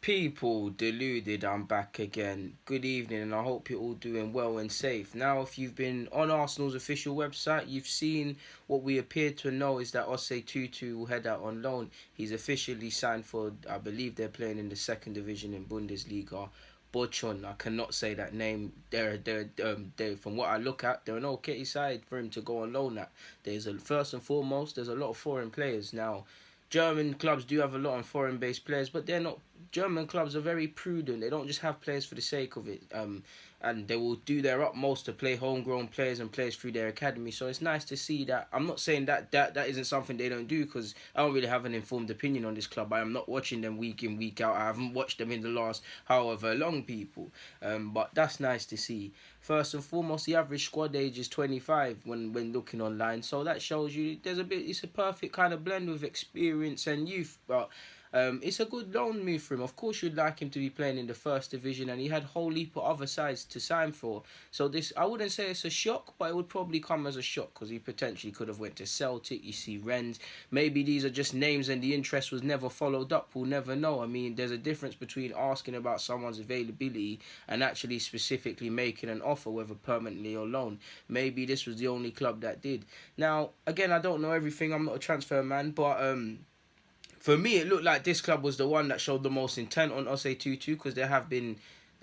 People, Deluded, I'm back again. Good evening, and I hope you're all doing well and safe. Now, if you've been on Arsenal's official website, you've seen what we appear to know is that Osei-Tutu will head out on loan. He's officially signed for, I believe they're playing in the second division in Bundesliga. Bochum, I cannot say that name. They're from what I look at, they're an okay side for him to go on loan at. First and foremost, there's a lot of foreign players now. German clubs do have a lot of foreign-based players, but they're not. German clubs are very prudent. They don't just have players for the sake of it, and they will do their utmost to play homegrown players and players through their academy. So it's nice to see that. I'm not saying that isn't something they don't do, because I don't really have an informed opinion on this club. I am not watching them week in, week out. I haven't watched them in the last however long, people. But that's nice to see. First and foremost, the average squad age is 25 when looking online, so that shows you it's a perfect kind of blend with experience and youth. But it's a good loan move for him. Of course, you'd like him to be playing in the first division, and he had a whole heap of other sides to sign for. So this, I wouldn't say it's a shock, but it would probably come as a shock, because he potentially could have went to Celtic. You see Rennes. Maybe these are just names and the interest was never followed up. We'll never know. I mean, there's a difference between asking about someone's availability and actually specifically making an offer, whether permanently or loan. Maybe this was the only club that did. Now, again, I don't know everything. I'm not a transfer man, but for me, it looked like this club was the one that showed the most intent on Osei-Tutu, because there have been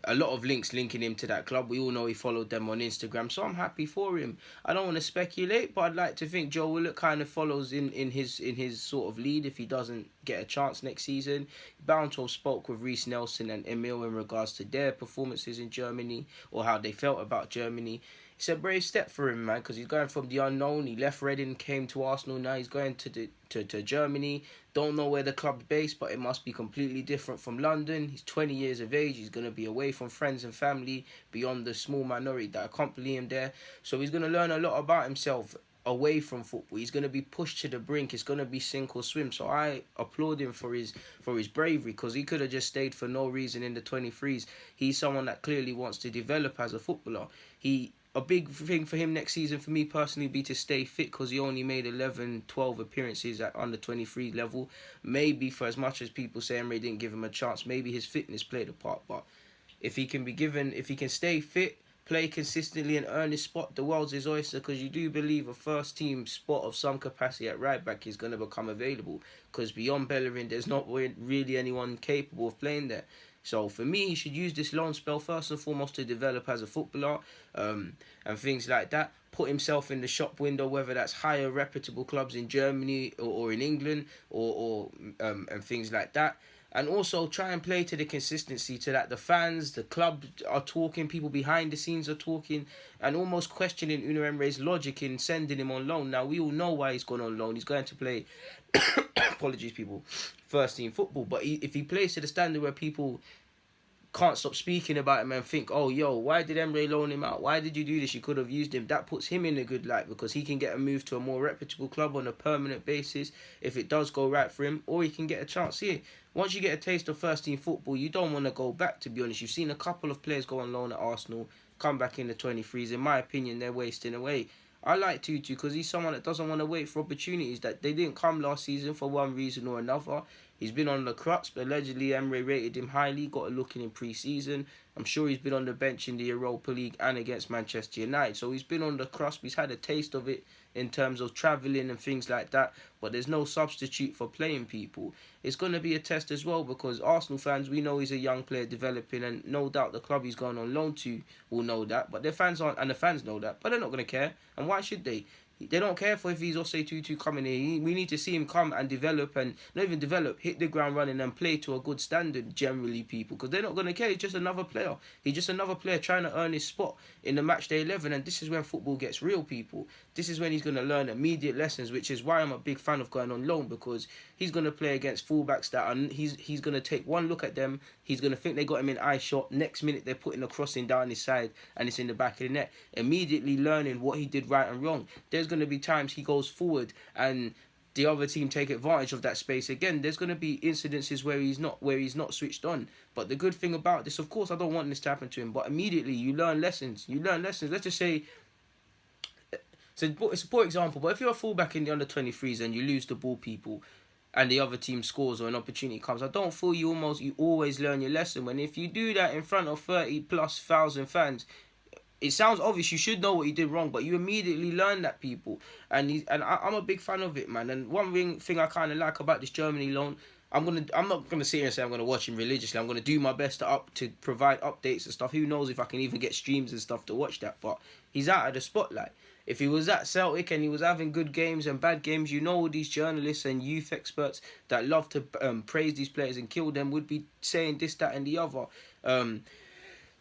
a lot of links linking him to that club. We all know he followed them on Instagram, so I'm happy for him. I don't want to speculate, but I'd like to think Joe Willock kind of follows in his sort of lead if he doesn't get a chance next season. Bound to have spoke with Reiss Nelson and Emil in regards to their performances in Germany, or how they felt about Germany. It's a brave step for him, man, because he's going from the unknown. He left Reading, came to Arsenal. Now he's going to Germany. Don't know where the club's based, but it must be completely different from London. He's 20 years of age. He's going to be away from friends and family, beyond the small minority that accompany him there. So he's going to learn a lot about himself away from football. He's going to be pushed to the brink. It's going to be sink or swim. So I applaud him for his bravery, because he could have just stayed for no reason in the 23s. He's someone that clearly wants to develop as a footballer. A big thing for him next season, for me personally, be to stay fit, because he only made 11, 12 appearances at under 23 level. Maybe, for as much as people say Emery didn't give him a chance, maybe his fitness played a part. But if he can stay fit, play consistently and earn his spot, the world's his oyster, because you do believe a first team spot of some capacity at right back is going to become available, because beyond Bellerin, there's not really anyone capable of playing there. So for me, he should use this loan spell first and foremost to develop as a footballer, and things like that. Put himself in the shop window, whether that's higher reputable clubs in Germany or in England, or and things like that. And also try and play to the consistency to that the fans, the club are talking, people behind the scenes are talking, and almost questioning Unai Emery's logic in sending him on loan. Now, we all know why he's gone on loan. He's going to play, apologies people, first team football. But if he plays to the standard where people can't stop speaking about him and think, oh, yo, why did Emery loan him out? Why did you do this? You could have used him. That puts him in a good light, because he can get a move to a more reputable club on a permanent basis if it does go right for him, or he can get a chance here. Once you get a taste of first team football, you don't want to go back, to be honest. You've seen a couple of players go on loan at Arsenal, come back in the 23s. In my opinion, they're wasting away. I like Tutu because he's someone that doesn't want to wait for opportunities that they didn't come last season for one reason or another. He's been on the crutch, but allegedly Emery rated him highly, got a look in pre-season. I'm sure he's been on the bench in the Europa League and against Manchester United. So he's been on the crust. He's had a taste of it in terms of travelling and things like that. But there's no substitute for playing people. It's going to be a test as well, because Arsenal fans, we know he's a young player developing, and no doubt the club he's going on loan to will know that. But their fans aren't, and the fans know that. But they're not going to care. And why should they? They don't care for if he's Osei-Tutu coming in. We need to see him come and develop, and not even develop, hit the ground running and play to a good standard, generally, people. Because they're not going to care. He's just another player. He's just another player trying to earn his spot in the matchday 11. And this is when football gets real, people. This is when he's going to learn immediate lessons, which is why I'm a big fan of going on loan, because he's going to play against fullbacks that are, he's going to take one look at them. He's going to think they got him in eye shot. Next minute, they're putting a crossing down his side and it's in the back of the net. Immediately learning what he did right and wrong. There's going to be times he goes forward and the other team take advantage of that space. Again, there's going to be incidences where he's not switched on. But the good thing about this, of course, I don't want this to happen to him, but immediately you learn lessons. Let's just say, so it's a poor example, but if you're a fullback in the under-23s and you lose the ball, people, and the other team scores or an opportunity comes. I don't feel you always learn your lesson. When if you do that in front of 30,000+ fans, it sounds obvious. You should know what you did wrong, but you immediately learn that, people. I'm a big fan of it, man. And one thing I kind of like about this Germany loan, I'm not gonna sit here and say I'm gonna watch him religiously. I'm gonna do my best to provide updates and stuff. Who knows if I can even get streams and stuff to watch that? But he's out of the spotlight. If he was at Celtic and he was having good games and bad games, you know, all these journalists and youth experts that love to praise these players and kill them would be saying this, that, and the other.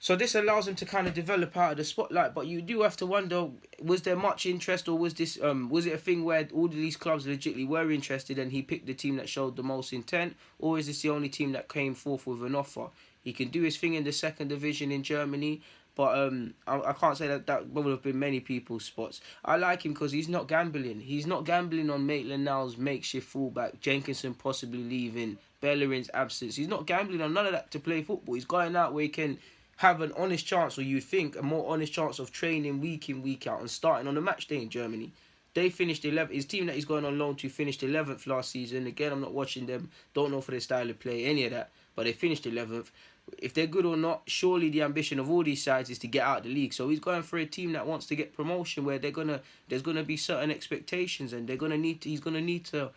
So this allows him to kind of develop out of the spotlight, but you do have to wonder, was there much interest, or was it a thing where all of these clubs legitimately were interested and he picked the team that showed the most intent, or is this the only team that came forth with an offer? He can do his thing in the second division in Germany, but I can't say that would have been many people's spots. I like him because he's not gambling. He's not gambling on Maitland-Niles' makeshift fullback, Jenkinson possibly leaving, Bellerin's absence. He's not gambling on none of that to play football. He's going out where he can have an honest chance, or you'd think a more honest chance of training week in, week out and starting on a match day in Germany. They finished 11th. His team that he's going on loan to finished 11th last season. Again, I'm not watching them. Don't know for their style of play, any of that. But they finished 11th. If they're good or not, surely the ambition of all these sides is to get out of the league. So he's going for a team that wants to get promotion, where there's gonna be certain expectations, and he's gonna need to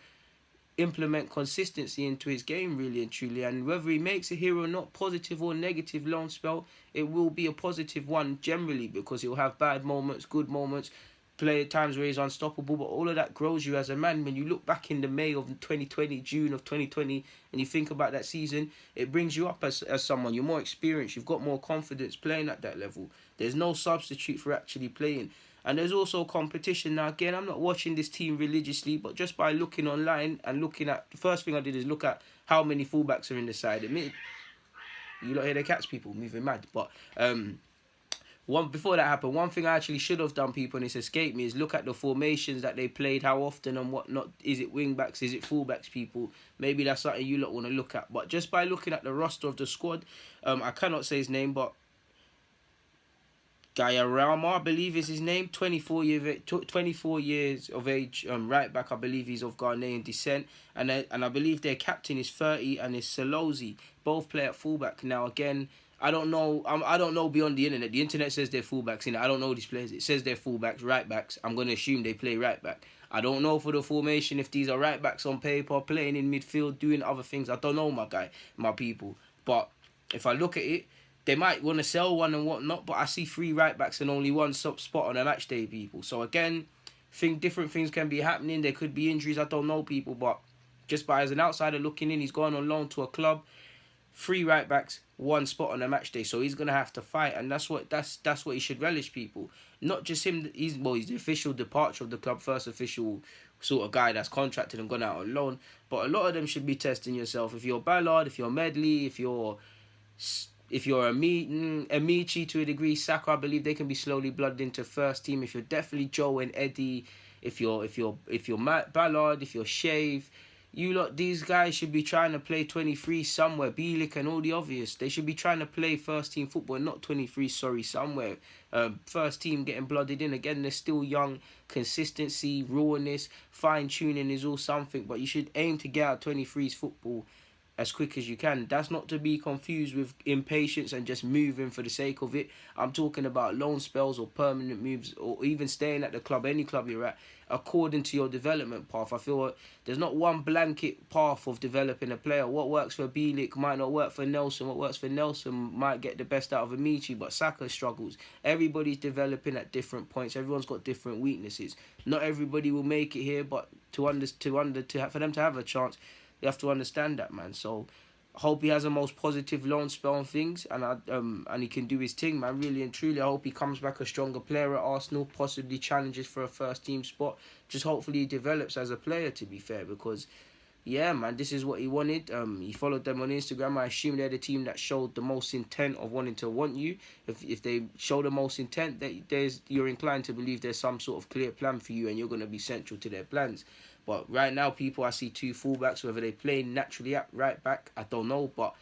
implement consistency into his game, really and truly. And whether he makes it here or not, positive or negative loan spell, it will be a positive one generally, because he'll have bad moments, good moments, play at times where he's unstoppable, but all of that grows you as a man. When you look back in the May of 2020, June of 2020, and you think about that season, it brings you up as someone. You're more experienced, you've got more confidence playing at that level. There's no substitute for actually playing. And there's also competition. Now, again, I'm not watching this team religiously, but just by looking online and looking at... The first thing I did is look at how many fullbacks are in the side. You don't hear the cats, people, moving mad. But before that happened, one thing I actually should have done, people, and it's escaped me, is look at the formations that they played, how often and whatnot. Is it wing-backs? Is it fullbacks, people? Maybe that's something you lot want to look at. But just by looking at the roster of the squad, I cannot say his name, but Gayarama, I believe is his name, 24 years of age, right back. I believe he's of Ghanaian descent, and I believe their captain is 30 and is Salozi. Both play at fullback. Now again, I don't know. I don't know beyond the internet. The internet says they're fullbacks. I don't know these players. It says they're fullbacks, right backs. I'm gonna assume they play right back. I don't know for the formation if these are right backs on paper, playing in midfield, doing other things. I don't know, my people. But if I look at it, they might want to sell one and whatnot, but I see 3 right backs and only one spot on a match day, people. So again, think different things can be happening. There could be injuries. I don't know, people, but just by as an outsider looking in, he's going on loan to a club. 3 right backs, 1 spot on a match day. So he's gonna have to fight, and that's what he should relish, people. Not just him. He's the official departure of the club, first official sort of guy that's contracted and gone out on loan. But a lot of them should be testing yourself. If you're Ballard, if you're Medley, if you're Amici to a degree, Saka, I believe they can be slowly blooded into first team. If you're definitely Joe and Eddie, if you're Matt Ballard, if you're Shave, these guys should be trying to play 23 somewhere. Bielik and all the obvious, they should be trying to play first team football, not 23. Somewhere. First team getting blooded in. Again, they're still young. Consistency, rawness, fine tuning is all something, but you should aim to get out 23's football as quick as you can. That's not to be confused with impatience and just moving for the sake of it. I'm talking about loan spells or permanent moves, or even staying at the club, any club you're at, according to your development path. I feel like there's not one blanket path of developing a player. What works for Bielik might not work for Nelson. What works for Nelson might get the best out of Amici, but Saka struggles. Everybody's developing at different points. Everyone's got different weaknesses. Not everybody will make it here, but for them to have a chance, you have to understand that, man. So I hope he has the most positive loan spell on things, and he can do his thing, man. Really and truly, I hope he comes back a stronger player at Arsenal, possibly challenges for a first team spot. Just hopefully he develops as a player, to be fair, because yeah, man, this is what he wanted. He followed them on Instagram. I assume they're the team that showed the most intent of wanting to want you. If they show the most intent, you're inclined to believe there's some sort of clear plan for you, and you're going to be central to their plans. But right now, people, I see 2 fullbacks. Whether they play naturally at right back, I don't know. But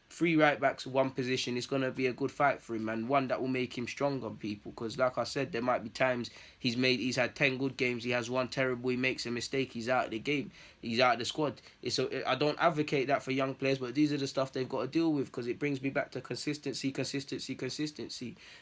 three right backs, one position. It's gonna be a good fight for him, and one that will make him stronger, people. Because like I said, there might be times he's had 10 good games, he has one terrible, he makes a mistake, he's out of the game, he's out of the squad. I don't advocate that for young players, but these are the stuff they've got to deal with, because it brings me back to consistency.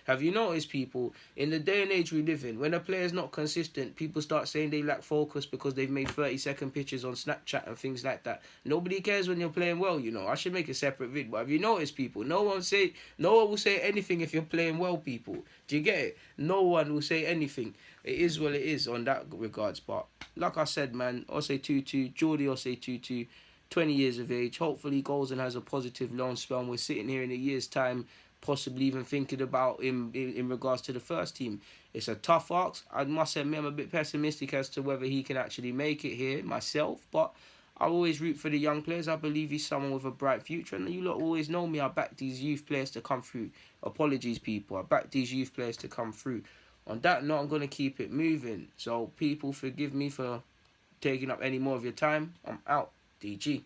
Have you noticed, people, in the day and age we live in, when a player's not consistent, people start saying they lack focus because they've made 30-second pictures on Snapchat and things like that. Nobody cares when you're playing well, you know. I should make a separate vid, but have you noticed, people, no one will say anything if you're playing well, people. Do you get it? No one will say anything. It is what it is on that regards. But like I said, man, Osei-Tutu, Jordi Osei-Tutu, 20 years of age, hopefully goes and has a positive loan spell, and we're sitting here in a year's time possibly even thinking about him in regards to the first team. It's a tough ask. I must admit, I'm a bit pessimistic as to whether he can actually make it here myself, but I always root for the young players. I believe he's someone with a bright future, and you lot always know me. I back these youth players to come through. Apologies, people. I back these youth players to come through. On that note, I'm going to keep it moving. So, people, forgive me for taking up any more of your time. I'm out. DG.